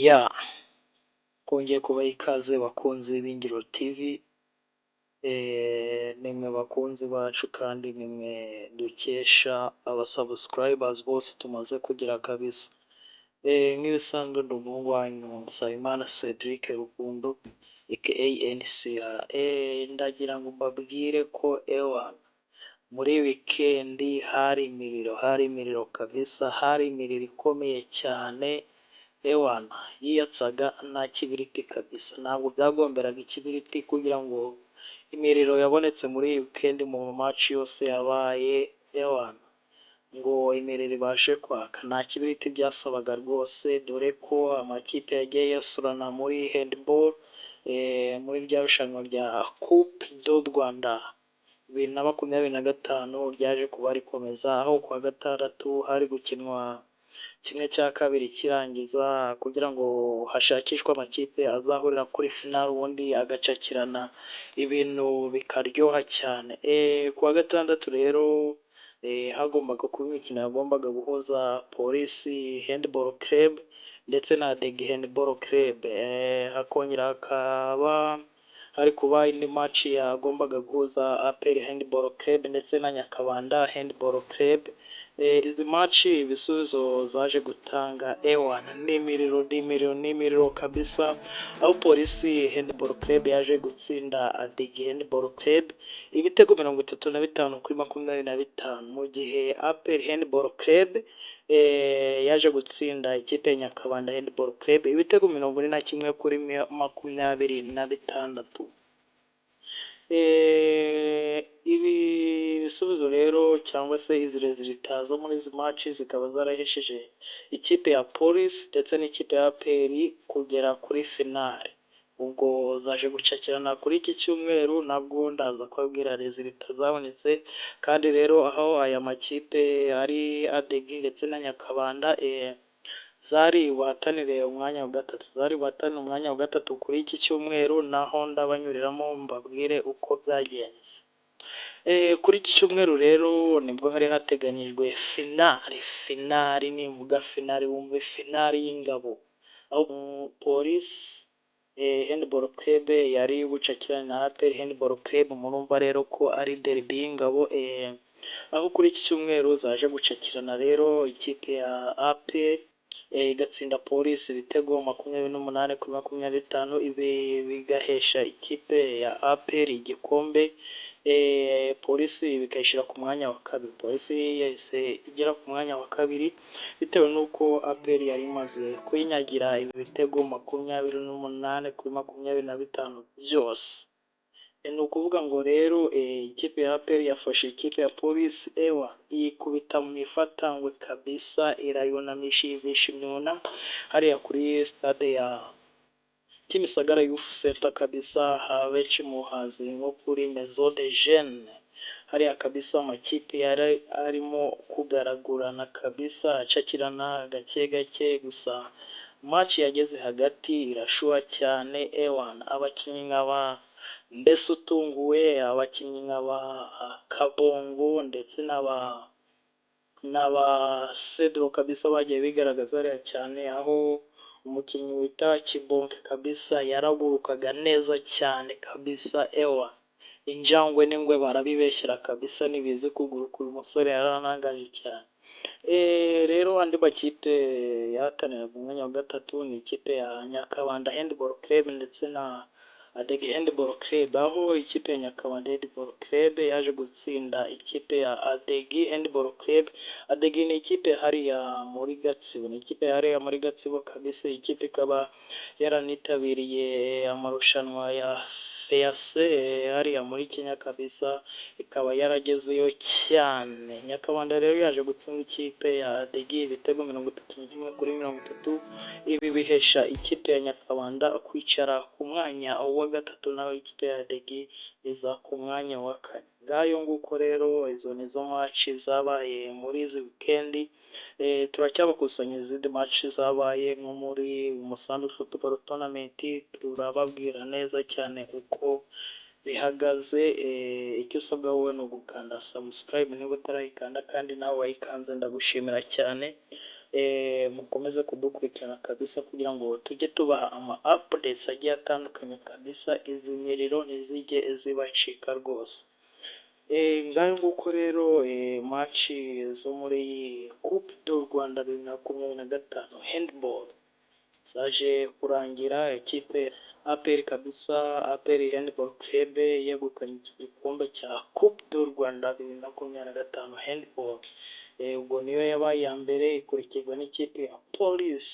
Ya kongeye kubaha ikaze bakunzi b'Ingiro TV, nimwe bakunzi bacu kandi nimwe dukesha abasubscribers bose tumaze kugira kabisa. Nk'ibisanzwe ndi umuhungu wanyu Nsabimana Cedric Rukundo aka NCR. Ndagira ngo mbabwire ko muri wikendi hari imiriro kabisa, hari imiriro ikomeye cyane. Yiyatsaga nta kibiriti kabisa, ntabwo byagomberaga ikibiriti kugira ngo imiriro yabonetse muri iyi weekend mu match yose yabaye, ngo imiriro ibashe kwaka, nta kibiriti byasabaga rwose, dore ko amakipe yagiye yasurana muri handball, muri rya rushanwa rya Coupe du Rwanda 2025 ryaje kuba rikomeza, aho kuwa gatandatu hari gukinwa kimwe cya kabiri kirangiza kugira ngo hashakishwe amakipe azahurira kuri final, ubundi agacakirana ibintu bikaryoha cyane. Kuwa gatandatu rero hagombaga kuba imikino yagombaga guhuza Police Handball Club ndetse na ADG Handball Club, hakongera hakaba hari kuba indi match yagombaga guhuza APR Handball Club ndetse na Nyakabanda Handball Club. Izi match ibisubizo zaje gutanga n'imiriro kabisa, aho Police Handball Club yaje gutsinda ADG Handball Club ibitego 35-25, mu gihe APR Handball Club yaje gutsinda ikipe ya Nyakabanda Handball Club ibitego 41-26. Ibi bisubizo rero cyangwa se izi resultats zo muri izi match zikaba zarahesheje ikipe ya Police ndetse n'ikipe ya APR kugera kuri final. Ubwo zaje gucakirana kuri iki cyumweru, nabwo ndaza kubabwira resultats zabonetse, kandi rero aho aya makipe ari ADG ndetse na Nyakabanda zari buhatanire umwanya wa gatatu kuri iki cyumweru, naho ndabanyuriramo mbabwire uko byagenze. Kuri iki cyumweru rero nibwo hari hateganyijwe finali, nivuga finali wumve finali y'ingabo, aho Police Handball Club yari bucakirana na APR Handball Club. Murumva rero ko ari derby y'ingabo, aho kuri iki cyumweru zaje gucakirana rero ikipe ya APR igatsinda Police ibitego 28-25, ibi bigahesha ikipe ya APR igikombe. Police bikayishyira ku mwanya wa kabiri. Police yahise igera ku mwanya wa kabiri bitewe n'uko APR yari imaze kwinyagira ibitego 28-25 byose. Ni ukuvuga ngo rero ikipe ya APR yafashe ikipe ya Police yikubita mu ifatangwe kabisa, irayunamisha yivisha imyuna hariya kuri stade ya Kimisagara Youth Center kabisa, benshi muhazi nko kuri Maison de Jeunes. Hariya kabisa amakipe yari arimo kugaragurana kabisa, acakirana gake gake, gusa match yageze hagati irashuha cyane. Abakinnyi nk'aba Mbese Utunguwe, abakinnyi nk'aba Kabongo ndetse n'aba Cedro kabisa bagiye bigaragaza hariya cyane, aho umukinnyi wita Kibonke kabisa yaragurukaga neza cyane kabisa. Injangwe n'ingwe barabibeshyera kabisa, nibizi kuguruka, uyu musore yaranangaje cyane. Rero andi makipe yahatanira mu mwanya wa gatatu ni ikipe ya Nyakabanda Handball Club ndetse na ADG Handball Club, aho ikipe ya Nyakabanda Handball Club yaje gutsinda ikipe ya ADG Handball Club. ADG ni ikipe hariya muri Gatsibo, kabisa. Ikipe ikaba yaranitabiriye amarushanwa ya FEAC hariya muri Kenya kabisa, ikaba yaragezeyo cyane. Nyakabanda rero yaje gutsinda ikipe ya ADG ibitego 31-30. Ibi bihesha ikipe ya Nyakabanda kwicara ku mwanya wa gatatu, naho ikipe ya ADG iza ku mwanya wa kane. Ngayo nguko rero izo nizo match zabaye muri izi weekend. Turacyabakusanya izindi match zabaye nko muri Musanze Football Tournament, turababwira neza cyane uko bihagaze. Icyo usabwa wowe ni ugukanda subscribe niba utarayikanda, kandi nawe wayikanze ndagushimira cyane. mukomeze kudukurikirana kabisa kugira ngo tujye tubaha ama updates agiye atandukanye kabisa, izi miriro ntizijye zibacika rwose. Ngaho nguko rero match zo muri Coupe du Rwanda 2025 handball zaje kurangira, ikipe APR kabisa, APR Handball Club yegukanye iki gikombe cya Coupe du Rwanda 2025 handball. Ubwo niyo yabaye iya mbere, ikurikirwa n'ikipe ya Police,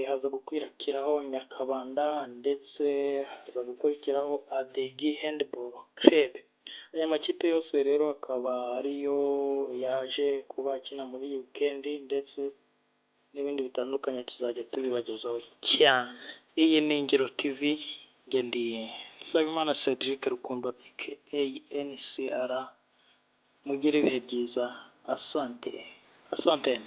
haza gukwirakwiraho Nyakabanda ndetse haza gukurikiraho Adegi Handball Club. Aya makipe yose rero akaba ariyo yaje kuba akina muri iyi weekend, ndetse n'ibindi bitandukanye tuzajya tubibagezaho cyane. Iyi ni Ingiro TV, njye ndi Nsabimana Cedric Rukundo aka NCR. Mugire ibihe byiza, asante asante.